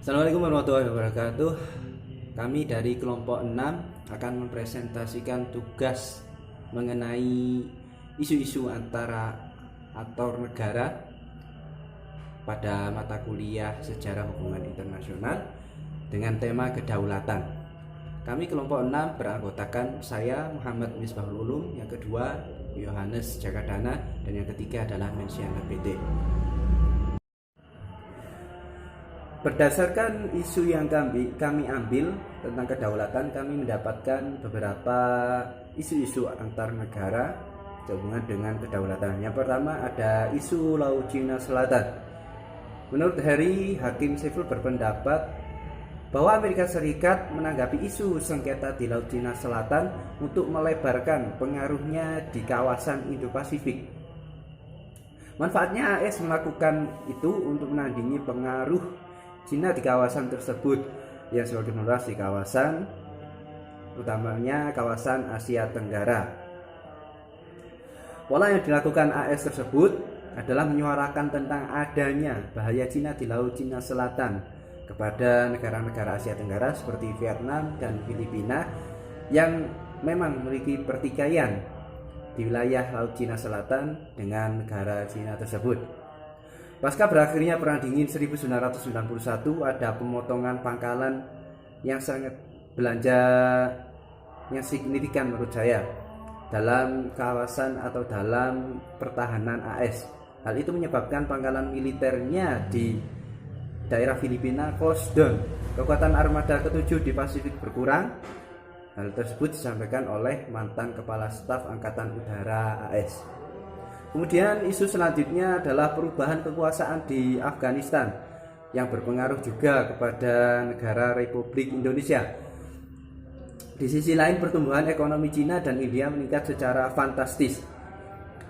Assalamualaikum warahmatullahi wabarakatuh. Kami dari kelompok 6 akan mempresentasikan tugas mengenai isu-isu antara aktor negara pada mata kuliah Sejarah Hubungan Internasional dengan tema kedaulatan. Kami kelompok 6 beranggotakan saya Muhammad Misbahul Ulum, yang kedua Yohanes Jakadana, dan yang ketiga adalah Mensiana BT. Berdasarkan isu yang kami ambil tentang kedaulatan, kami mendapatkan beberapa isu-isu antar negara sehubungan dengan kedaulatan. Yang pertama ada isu Laut Cina Selatan. Menurut Harry, hakim sivil berpendapat bahwa Amerika Serikat menanggapi isu sengketa di Laut Cina Selatan untuk melebarkan pengaruhnya di kawasan Indo-Pasifik. Manfaatnya AS melakukan itu untuk menandingi pengaruh Cina di kawasan tersebut yang semakin meluas di kawasan, utamanya kawasan Asia Tenggara. Pola yang dilakukan AS tersebut adalah menyuarakan tentang adanya bahaya Cina di Laut Cina Selatan kepada negara-negara Asia Tenggara seperti Vietnam dan Filipina yang memang memiliki pertikaian di wilayah Laut Cina Selatan dengan negara Cina tersebut. Pasca berakhirnya Perang Dingin 1991, ada pemotongan pangkalan yang sangat yang signifikan menurut saya dalam kawasan atau dalam pertahanan AS. Hal itu menyebabkan pangkalan militernya di daerah Filipina close down. Kekuatan armada ke-7 di Pasifik berkurang. Hal tersebut disampaikan oleh mantan Kepala Staf Angkatan Udara AS. Kemudian isu selanjutnya adalah perubahan kekuasaan di Afghanistan yang berpengaruh juga kepada negara Republik Indonesia. Di sisi lain, pertumbuhan ekonomi Cina dan India meningkat secara fantastis.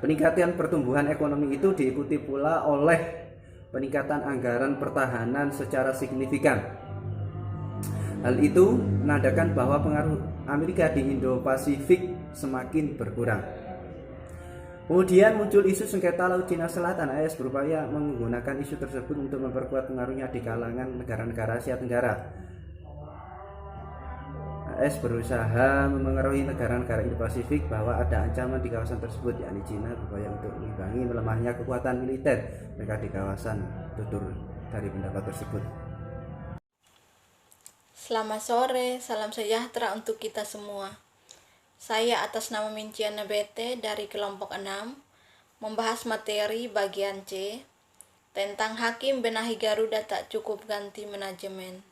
Peningkatan pertumbuhan ekonomi itu diikuti pula oleh peningkatan anggaran pertahanan secara signifikan. Hal itu menandakan bahwa pengaruh Amerika di Indo-Pasifik semakin berkurang. Kemudian muncul isu sengketa Laut Cina Selatan. AS berupaya menggunakan isu tersebut untuk memperkuat pengaruhnya di kalangan negara-negara Asia Tenggara. AS berusaha memengaruhi negara-negara Indo-Pasifik bahwa ada ancaman di kawasan tersebut, yakni Cina, berupaya untuk mengimbangi melemahnya kekuatan militer mereka di kawasan. Tutur dari pendapat tersebut. Selamat sore, salam sejahtera untuk kita semua. Saya atas nama Mensiana BT dari kelompok 6 membahas materi bagian C tentang Hakim benahi Garuda tak cukup ganti manajemen.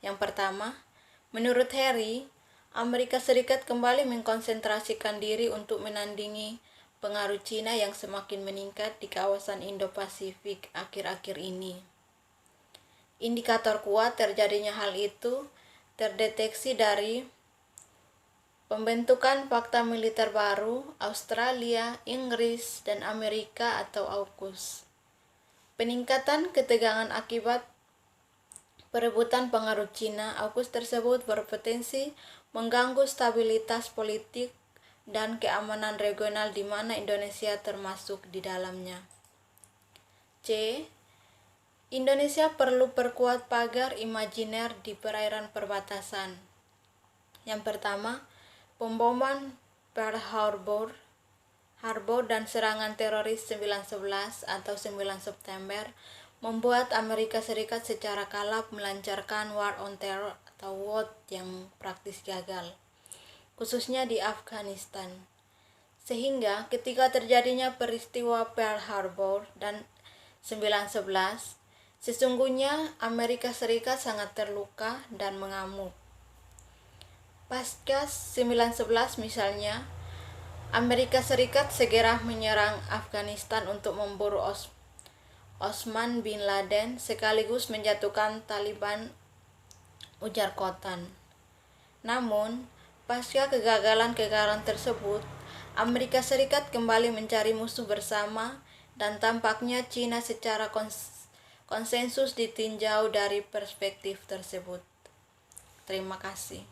Yang pertama, menurut Harry, Amerika Serikat kembali mengkonsentrasikan diri untuk menandingi pengaruh Cina yang semakin meningkat di kawasan Indo-Pasifik akhir-akhir ini. Indikator kuat terjadinya hal itu terdeteksi dari pembentukan fakta militer baru Australia, Inggris, dan Amerika atau AUKUS. Peningkatan ketegangan akibat perebutan pengaruh Cina, AUKUS tersebut berpotensi mengganggu stabilitas politik dan keamanan regional di mana Indonesia termasuk di dalamnya. C. Indonesia perlu perkuat pagar imajiner di perairan perbatasan. Yang pertama, pemboman Pearl Harbor dan serangan teroris 9/11 atau 9 September membuat Amerika Serikat secara kalap melancarkan War on Terror atau WOT yang praktis gagal, khususnya di Afghanistan. Sehingga ketika terjadinya peristiwa Pearl Harbor dan 9/11, sesungguhnya Amerika Serikat sangat terluka dan mengamuk. Pasca 9/11 misalnya, Amerika Serikat segera menyerang Afghanistan untuk memburu Osman bin Laden sekaligus menjatuhkan Taliban, ujar Kotan. Namun, pasca kegagalan tersebut, Amerika Serikat kembali mencari musuh bersama dan tampaknya Cina secara konsensus ditinjau dari perspektif tersebut. Terima kasih.